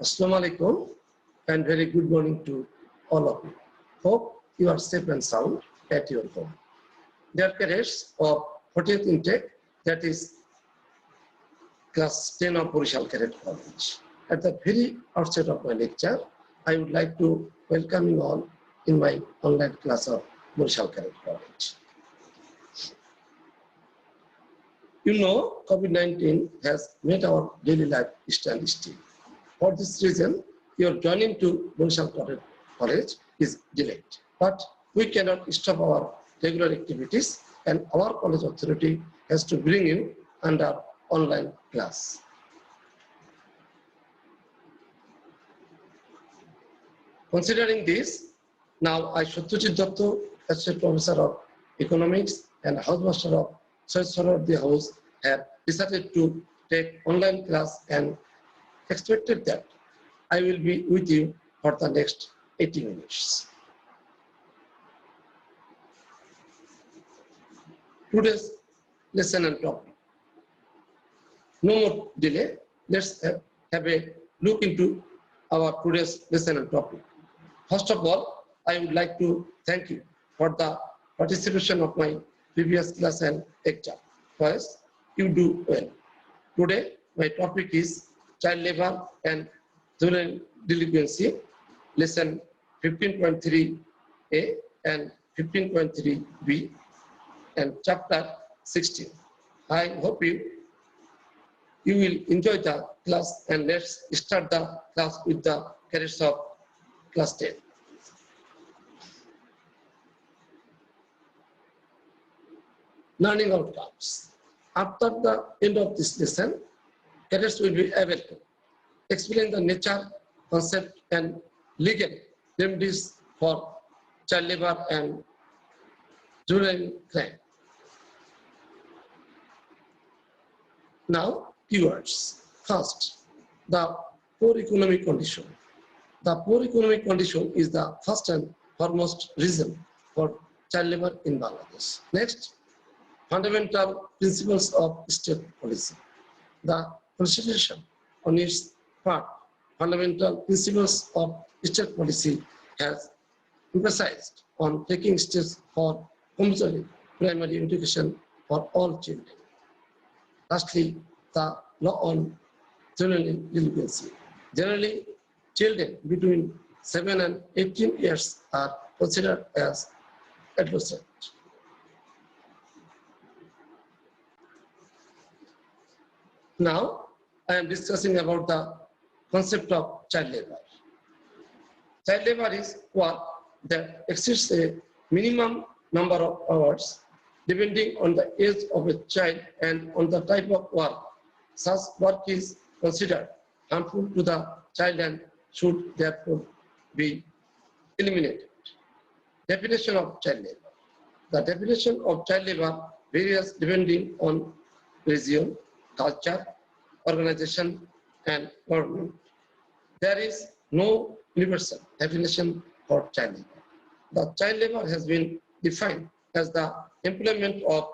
Assalamu alaikum and very good morning to all of you. Hope you are safe and sound at your home. Dear cadets of 40th intake, that is class 10 of Borishal Cadet College. At the very outset of my lecture, I would like to welcome you all in my online class of Borishal Cadet College. You know, COVID-19 has made our daily life standstill. For this reason, your joining to Borishal Cadet College is delayed. But we cannot stop our regular activities, and our college authority has to bring you under online class. Considering this, now I, Satyajit Datta, Associate Professor of Economics and Housemaster of Sohar the House, have decided to take online class and expected that I will be with you for the next 80 minutes. Today's lesson and topic. No more delay. Let's have a look into our today's lesson and topic. First of all, I would like to thank you for the participation of my previous class and exam. First, you do well. Today, my topic is child labor and juvenile delinquency, lesson 15.3a and 15.3b, and chapter 16. I hope you will enjoy the class, and let's start the class with the cadets of class 10. Learning outcomes. After the end of this lesson, cadets will be able to explain the nature, concept, and legal remedies for child labor and juvenile crime. Now, keywords. First, the poor economic condition. The poor economic condition is the first and foremost reason for child labor in Bangladesh. Next, fundamental principles of state policy. The Constitution, on its part, fundamental principles of state policy, has emphasized on taking steps for compulsory primary education for all children. Lastly, the law on juvenile delinquency. Generally, children between 7 and 18 years are considered as adolescent. Now, I am discussing about the concept of child labor. Child labor is work that exceeds a minimum number of hours depending on the age of a child and on the type of work. Such work is considered harmful to the child and should therefore be eliminated. Definition of child labor. The definition of child labor varies depending on region, culture, organization, and government. There is no universal definition for child labor. The child labor has been defined as the employment of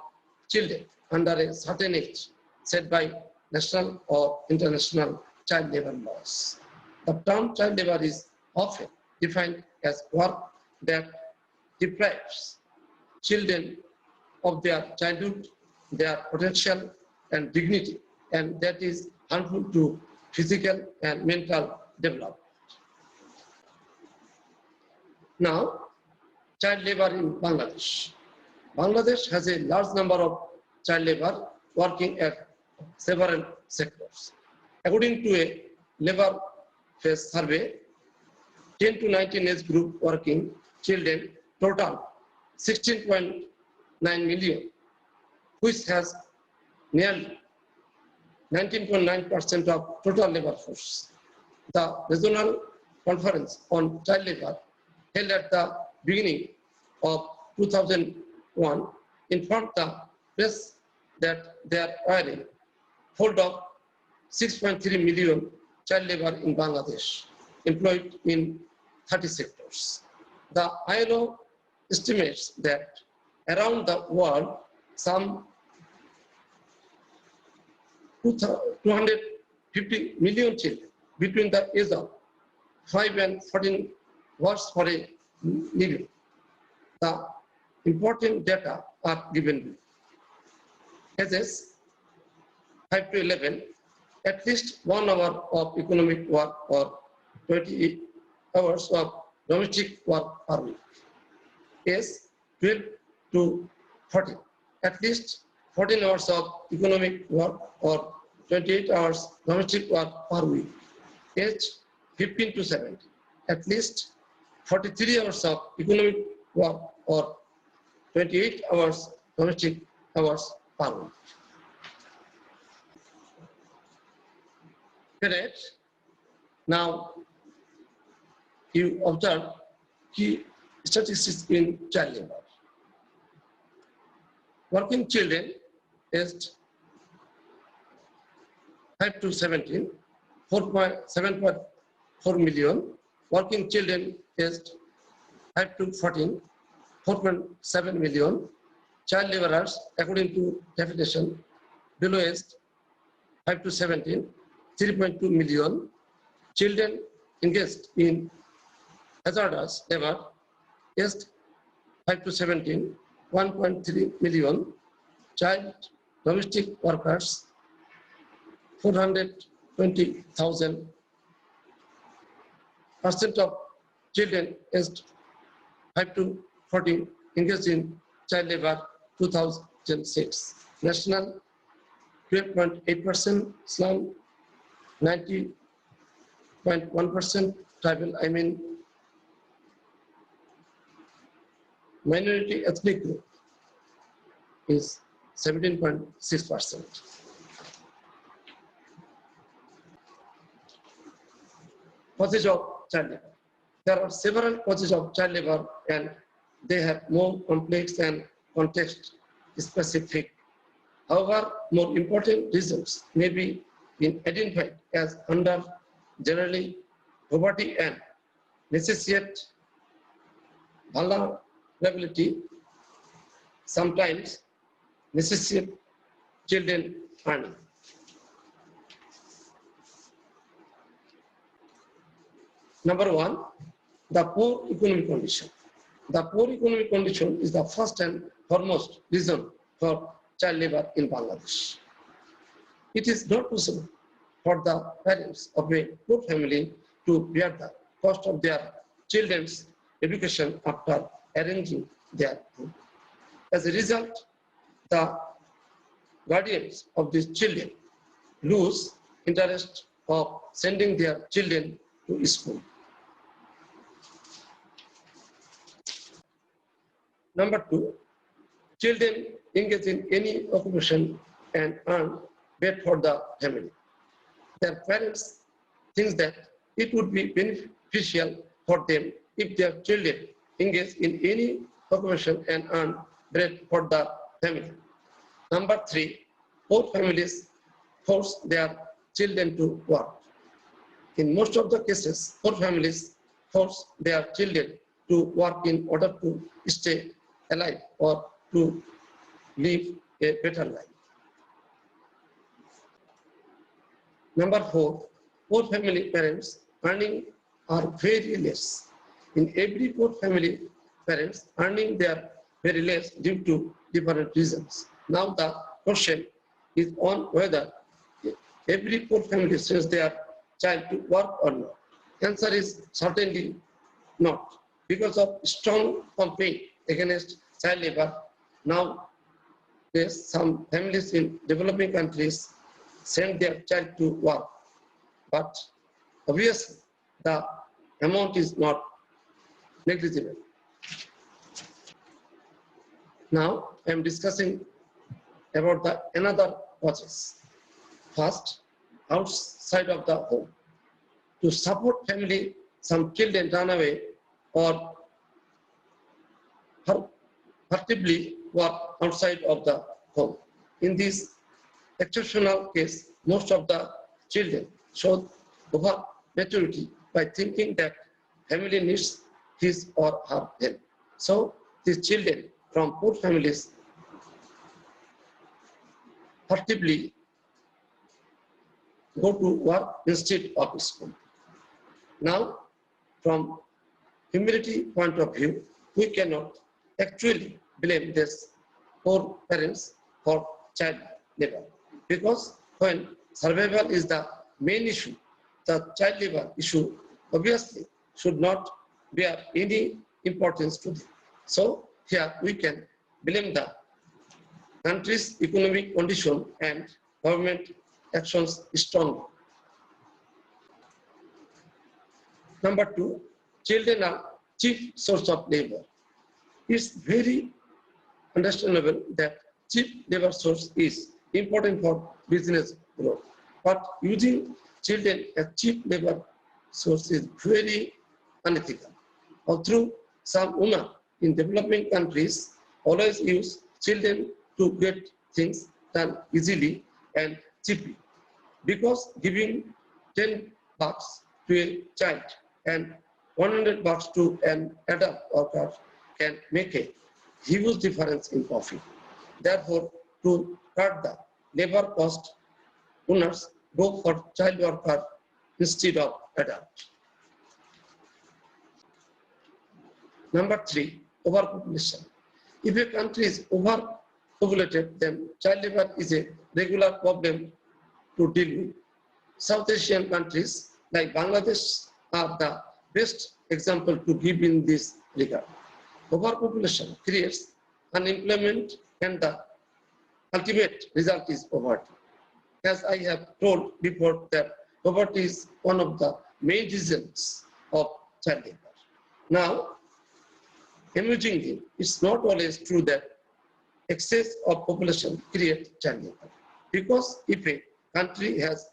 children under a certain age set by national or international child labor laws. The term child labor is often defined as work that deprives children of their childhood, their potential and dignity, and that is harmful to physical and mental development. Now, child labor in Bangladesh. Bangladesh has a large number of child labor working at several sectors. According to a labor force survey, 10 to 19 age group working children total 16.9 million, which has nearly 19.9% of total labor force. The regional conference on child labor held at the beginning of 2001 informed the press that there are a hold of 6.3 million child labor in Bangladesh, employed in 30 sectors. The ILO estimates that around the world, some 250 million children between the age of 5 and 14 works for a living. The important data are given below. Ages 5 to 11, at least 1 hour of economic work or 20 hours of domestic work per week. Age 12 to 14, at least 14 hours of economic work or 28 hours domestic work per week. Age 15 to 17, at least 43 hours of economic work or 28 hours domestic hours per week. Correct. Now, you observe key statistics in child labor. Working children aged 5 to 17, 7.4 million. Working children aged 5 to 14, 4.7 million. Child laborers, according to definition, below aged 5 to 17, 3.2 million. Children engaged in hazardous labor, aged 5 to 17, 1.3 million. Child domestic workers, 420,000. Percent of children aged 5 to 14 engaged in child labor, 2006. National 12.8%, slum 90.1%, tribal, minority ethnic group is 17.6%. Causes of child labor. There are several causes of child labor and they have more complex and context specific. However, more important reasons may be identified as under generally poverty and necessitate vulnerability, sometimes necessitate children earning. Number one, the poor economic condition. The poor economic condition is the first and foremost reason for child labor in Bangladesh. It is not possible for the parents of a poor family to bear the cost of their children's education after arranging their food. As a result, the guardians of these children lose interest of sending their children to school. Number two, children engage in any occupation and earn bread for the family. Their parents think that it would be beneficial for them if their children engage in any occupation and earn bread for the family. Number three, poor families force their children to work. In most of the cases, poor families force their children to work in order to stay alive or to live a better life. Number four, poor family parents earning are very less. In every poor family, parents earning their very less due to different reasons. Now the question is on whether every poor family sends their child to work or not. Answer is certainly not. Because of strong campaign against child labor, now there's some families in developing countries send their child to work. But obviously, the amount is not negligible. Now, I am discussing about the another causes. First, outside of the home. To support family, some children run away or furtively work outside of the home. In this exceptional case, most of the children show over maturity by thinking that family needs his or her help. So these children from poor families furtively go to work instead of school. Now, from humanity point of view, we cannot actually blame these poor parents for child labor, because when survival is the main issue, the child labor issue obviously should not bear any importance to them. So here we can blame the country's economic condition and government actions strongly. Number two, children are chief source of labor. It's very understandable that cheap labor source is important for business growth. But using children as cheap labor source is very unethical. Although some women in developing countries always use children to get things done easily and cheaply, because giving 10 bucks to a child and 100 bucks to an adult worker can make a huge difference in profit. Therefore, to cut the labor cost, owners go for child worker instead of adult. Number three, overpopulation. If a country is overpopulated, then child labor is a regular problem to deal with. South Asian countries like Bangladesh are the best example to give in this regard. Overpopulation creates unemployment, and the ultimate result is poverty. As I have told before, that poverty is one of the main reasons of child labor. Now, amusingly, it's not always true that excess of population creates child labor, because if a country has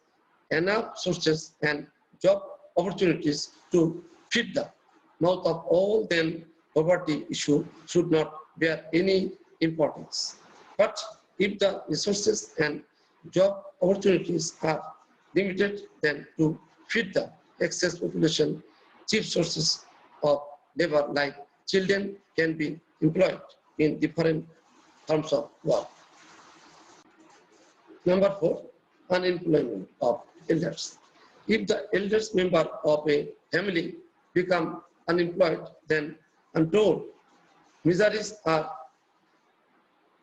enough sources and job opportunities to feed the mouth of all, then poverty issue should not bear any importance. But if the resources and job opportunities are limited, then to feed the excess population, cheap sources of labor like children can be employed in different forms of work. Number four, unemployment of elders. If the eldest member of a family become unemployed, then untold miseries are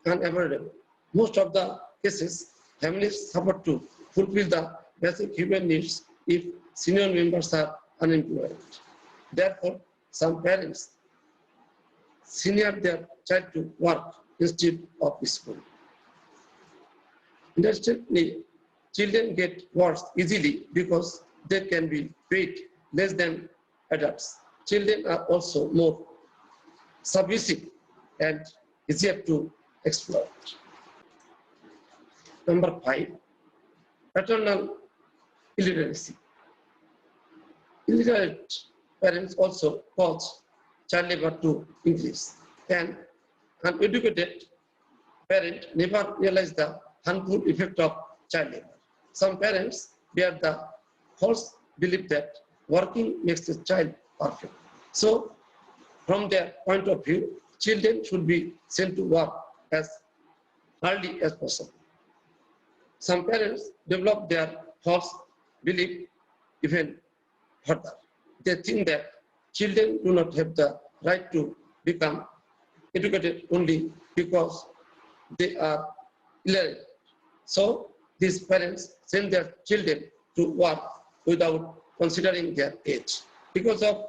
unavoidable. Most of the cases, families suffer to fulfill the basic human needs if senior members are unemployed. Therefore, some parents senior their child to work instead of school. Interestingly, children get worse easily because they can be paid less than adults. Children are also more submissive and easier to exploit. Number five, paternal illiteracy. Illiterate parents also cause child labor to increase. And an educated parent never realize the harmful effect of child labor. Some parents bear the false belief that working makes a child perfect. So, from their point of view, children should be sent to work as early as possible. Some parents develop their false belief even further. They think that children do not have the right to become educated only because they are illiterate. So these parents send their children to work without considering their age. Because of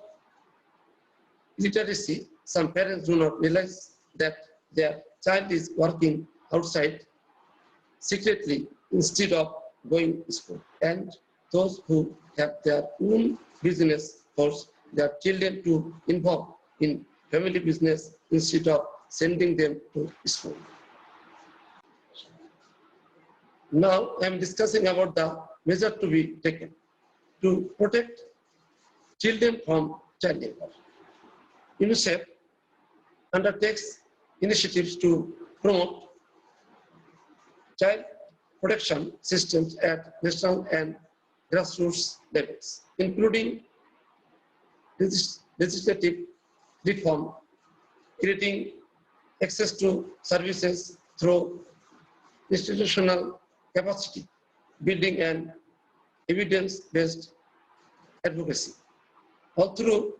illiteracy, some parents do not realize that their child is working outside secretly instead of going to school. And those who have their own business force their children to involve in family business instead of sending them to school. Now I am discussing about the measure to be taken to protect children from child labor. UNICEF undertakes initiatives to promote child protection systems at national and grassroots levels, including legislative reform, creating access to services through institutional capacity building, and evidence-based advocacy. Although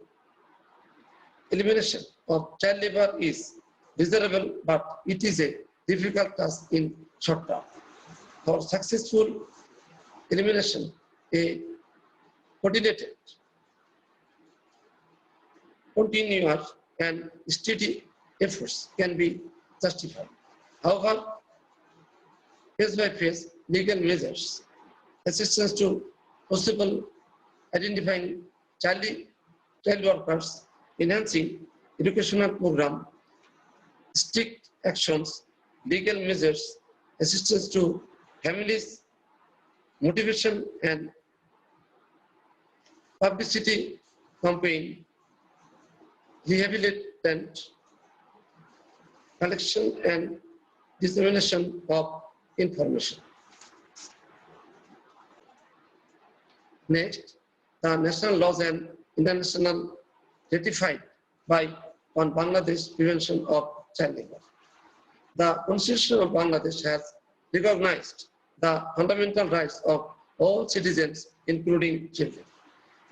elimination of child labor is desirable, but it is a difficult task in short term. For successful elimination, a coordinated, continuous, and steady efforts can be justified. However, phase-by-phase legal measures, assistance to possible identifying child workers, enhancing educational program, strict actions, legal measures, assistance to families, motivation and publicity campaign, rehabilitant collection and dissemination of information. Next, the national laws and international ratified by on Bangladesh prevention of child labor. The Constitution of Bangladesh has recognized the fundamental rights of all citizens, including children.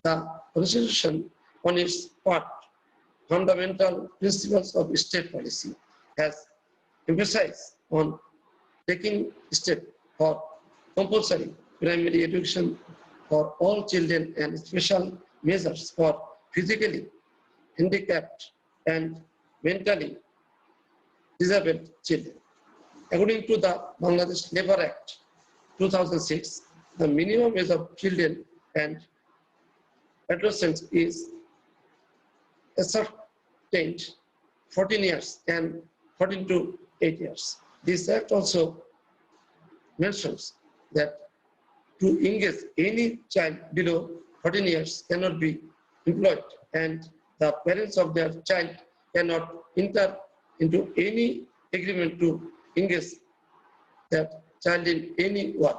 The Constitution, on its part, fundamental principles of state policy, has emphasized on taking steps for compulsory primary education for all children and special measures for physically handicapped and mentally disabled children. According to the Bangladesh Labor Act 2006, the minimum age of children and adolescents is ascertained 14 years and 14 to 8 years. This act also mentions that to engage any child below 14 years cannot be employed, and the parents of their child cannot enter into any agreement to engage that child in any work.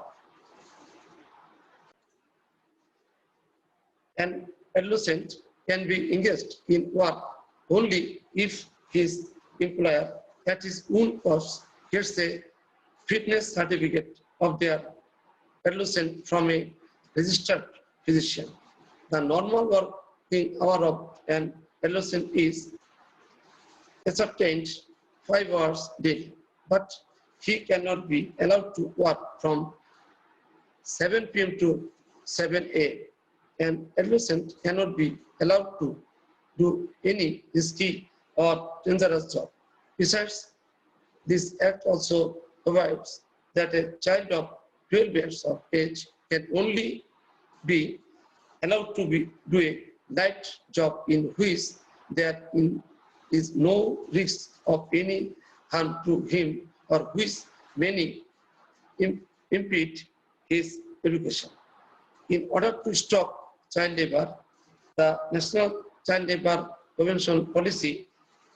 An adolescent can be engaged in work only if his employer at his own cost gets a fitness certificate of their adolescent from a registered physician. The normal working hour of an adolescent is ascertained 5 hours daily, but he cannot be allowed to work from 7 p.m. to 7 a.m. An adolescent cannot be allowed to do any risky or dangerous job. Besides, this act also provides that a child of 12 years of age can only be allowed to do a light job in which there is no risk of any harm to him or which may impede his education. In order to stop child labor, the National Child Labor Prevention Policy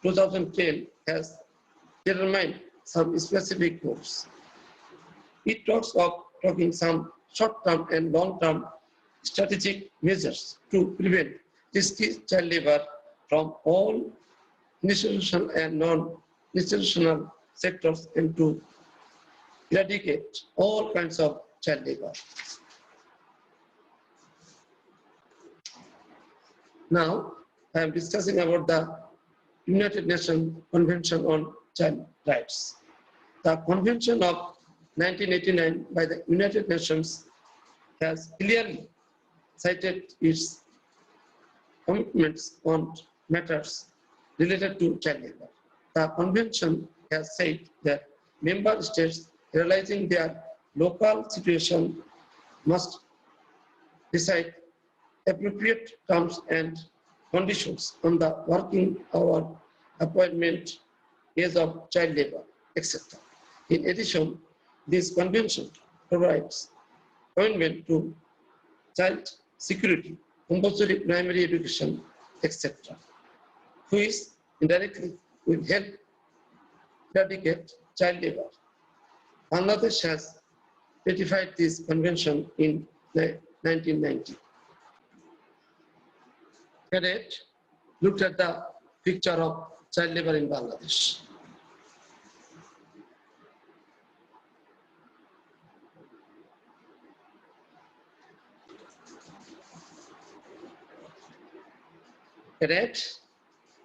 2010 has determined some specific goals. It talks of taking some short-term and long-term strategic measures to prevent risky child labor from all institutional and non-institutional sectors and to eradicate all kinds of child labor. Now, I am discussing about the United Nations Convention on Child Rights. The Convention of 1989 by the United Nations has clearly cited its commitments on matters related to child labor. The Convention has said that member states realizing their local situation must decide appropriate terms and conditions on the working hour, appointment, age of child labor, etc. In addition, this convention provides commitment to child security, compulsory primary education, etc., which indirectly will help eradicate child labor. Bangladesh has ratified this convention in 1990. Cadet looked at the picture of child labor in Bangladesh. Correct?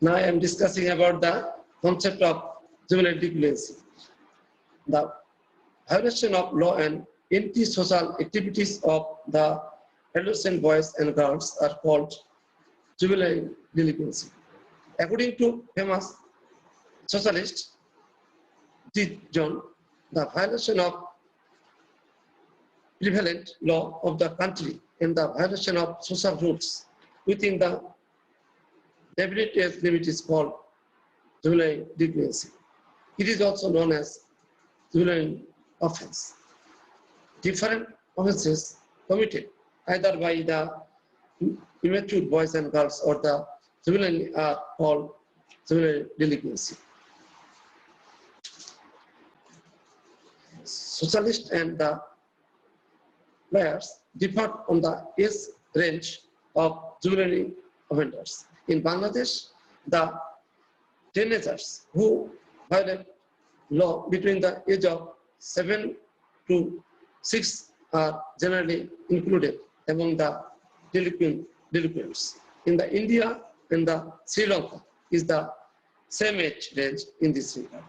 Now I am discussing about the concept of juvenile delinquency. The violation of law and anti-social activities of the adolescent boys and girls are called juvenile delinquency. According to famous socialist D. John, the violation of prevalent law of the country and the violation of social rules within the definite age limit is called juvenile delinquency. It is also known as juvenile offense. Different offenses committed either by the immature boys and girls or the juvenile are called juvenile delinquency. Socialists and the lawyers differ on the age range of juvenile offenders. In Bangladesh, the teenagers who violate law between the age of 7 to 6 are generally included among the delinquents. In the India and the Sri Lanka is the same age range in this regard.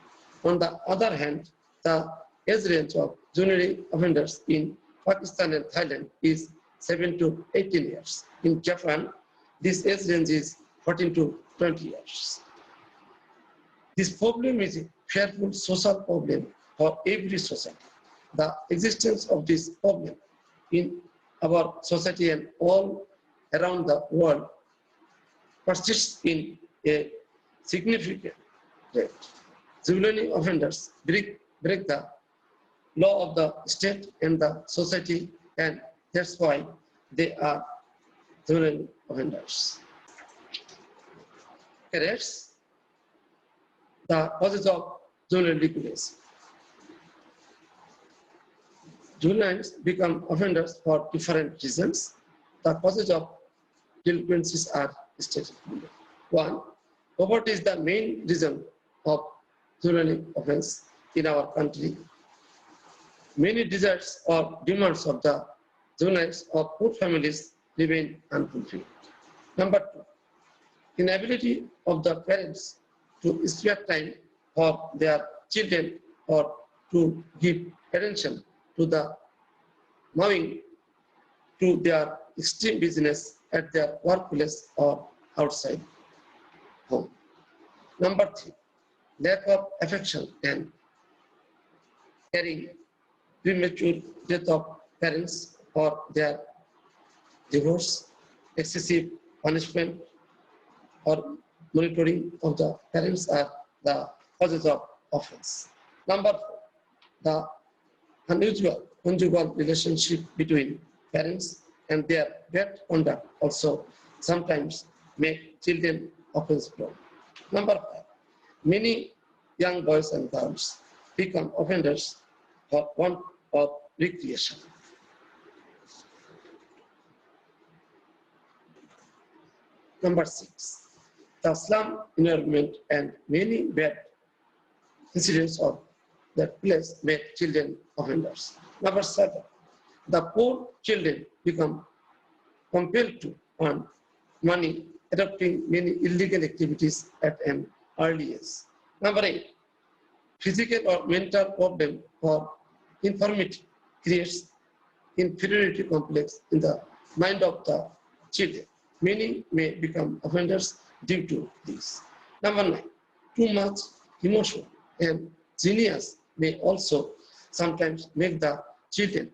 On the other hand, the age range of juvenile offenders in Pakistan and Thailand is 7 to 18 years. In Japan, this age range is 14 to 20 years. This problem is a fearful social problem for every society. The existence of this problem in our society and all around the world persists in a significant rate. Juvenile offenders break the law of the state and the society, and that's why they are juvenile offenders. Correct? The causes of juvenile delinquency. Juveniles become offenders for different reasons. The causes of delinquencies are stated. One, poverty is the main reason of juvenile offense in our country. Many desires or demands of the juveniles of poor families remain unfulfilled. Number two, inability of the parents to spare time for their children or to give attention to the moving to their extreme business at their workplace or outside home. Number three, lack of affection and caring, premature death of parents or their divorce, excessive punishment or monitoring of the parents are the causes of offense. Number four, the unusual conjugal relationship between parents and their bad conduct also sometimes make children offense prone. Number five, many young boys and girls become offenders for want of recreation. Number six, the slum environment and many bad incidents of that place make children offenders. Number seven, the poor children become compelled to earn money, adopting many illegal activities at an early age. Number eight, physical or mental problem or infirmity creates inferiority complex in the mind of the children. Many may become offenders due to this. Number nine, too much emotion and genius may also sometimes make the children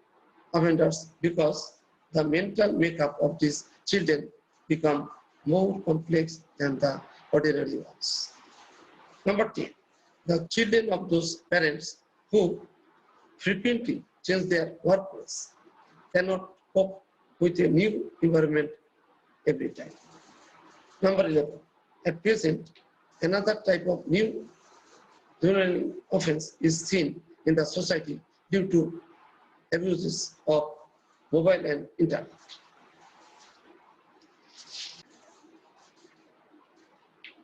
offenders because the mental makeup of these children become more complex than the ordinary ones. Number 10, the children of those parents who frequently change their workplace cannot cope with a new environment every time. Number 11, at present, another type of new juvenile offense is seen in the society due to abuses of mobile and internet.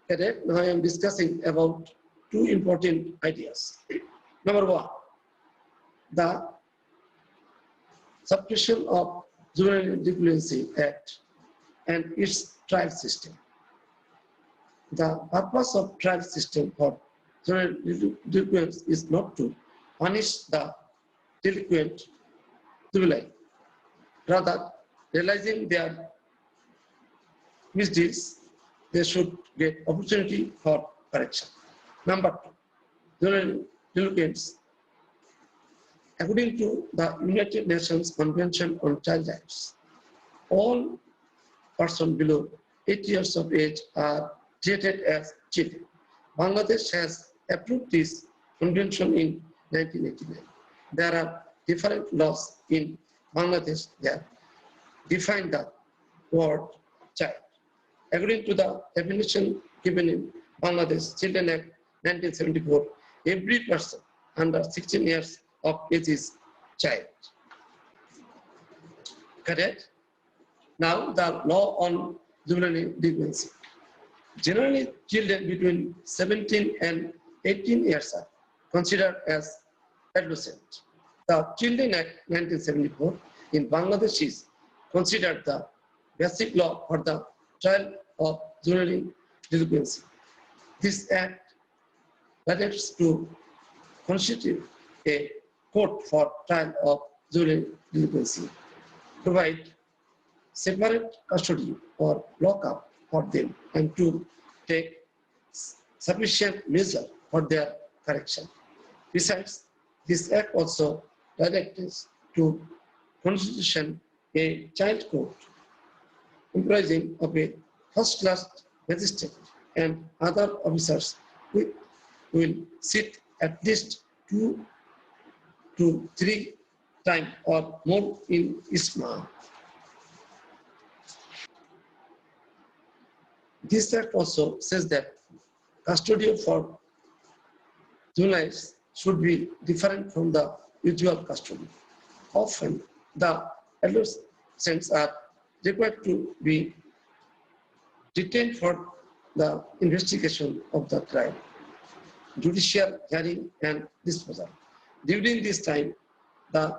Correct? Now I am discussing about two important ideas. Number one, the Suppression of Juvenile Delinquency Act and its trial system. The purpose of trial system for juvenile delinquents is not to punish the delinquent juvenile, rather realizing their misdeeds, they should get opportunity for correction. Number two, juvenile delinquents. According to the United Nations Convention on Child Rights, all persons below 8 years of age are treated as children. Bangladesh has approved this convention in 1989. There are different laws in Bangladesh that define the word child. According to the definition given in Bangladesh Children Act 1974, every person under 16 years of age is child. Correct? Now the law on juvenile delinquency. Generally, children between 17 and 18 years are considered as adolescent. The Children Act 1974 in Bangladesh is considered the basic law for the trial of juvenile delinquency. This act directs to constitute a court for trial of juvenile delinquency, provide separate custody or lockup for them, and to take sufficient measure for their correction. Besides, this act also directs to constitution a child court comprising of a first-class magistrate and other officers who will sit at least 2 to 3 times or more in each month. This act also says that custody for juveniles should be different from the usual custody. Often, the adolescents are required to be detained for the investigation of the crime, judicial hearing, and disposal. During this time, the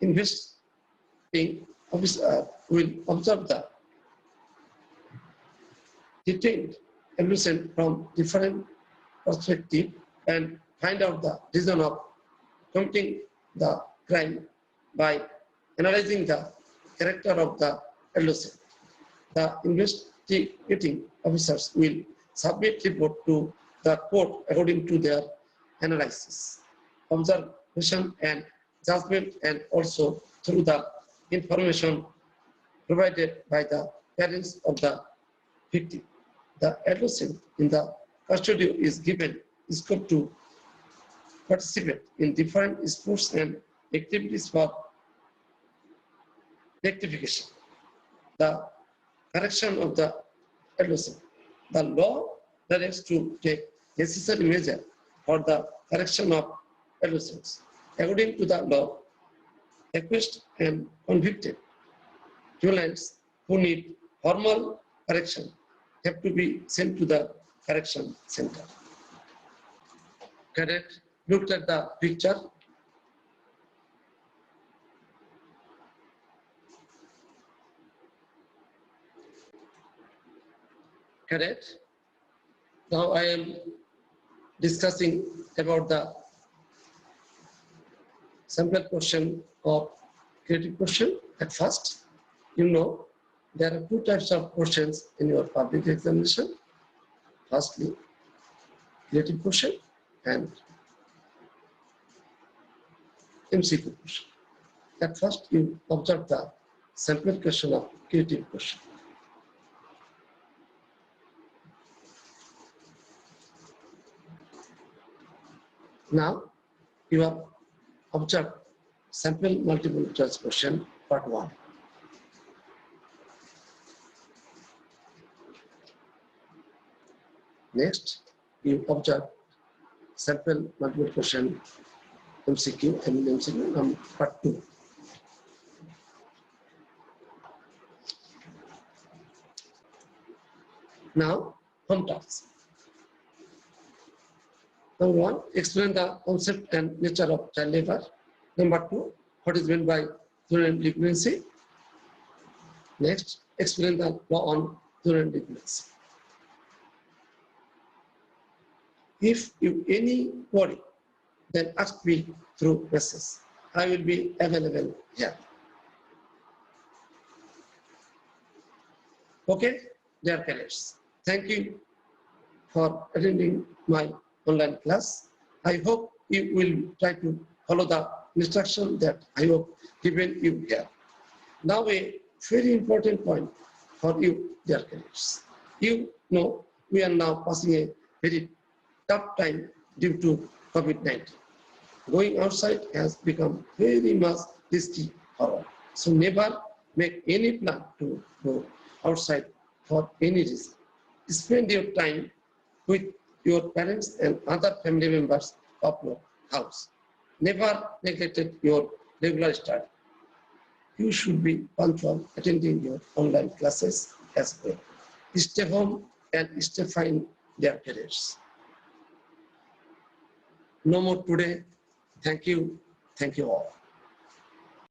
investigating officer will observe the detained adolescent from different perspectives and find out the reason of committing the crime by analyzing the character of the adolescent. The investigating officers will submit report to the court according to their analysis, observation, and judgment, and also through the information provided by the parents of the victim. The adolescent in the custody is given scope to participate in different sports and activities for rectification, the correction of the adolescent. The law directs to take necessary measure for the correction of adolescents. According to the law, accused and convicted juveniles who need formal correction have to be sent to the correction center. Correct? Look at the picture. Correct? Now I am discussing about the sample question of creative question. At first, you know, there are 2 types of questions in your public examination. Firstly, creative question and MCQ question. At first, you observe the sample question of creative question. Now, you have observed sample multiple choice question part 1. Next, you observe sample multiple question MCQ and MCQ part 2. Now, home task. Number 1, explain the concept and nature of child labor. Number 2, what is meant by juvenile delinquency. Next, explain the law on juvenile delinquency. If you any worry, then ask me through message. I will be available here. Okay, dear cadets, thank you for attending my online class. I hope you will try to follow the instruction that I have given you here. Now a very important point for you, dear cadets. You know we are now passing a very tough time due to COVID-19. Going outside has become very much risky for all. So never make any plan to go outside for any reason. Spend your time with your parents and other family members of your house. Never neglected your regular study. You should be punctual attending your online classes as well. Stay home and stay fine, dear parents. No more today. Thank you. Thank you all.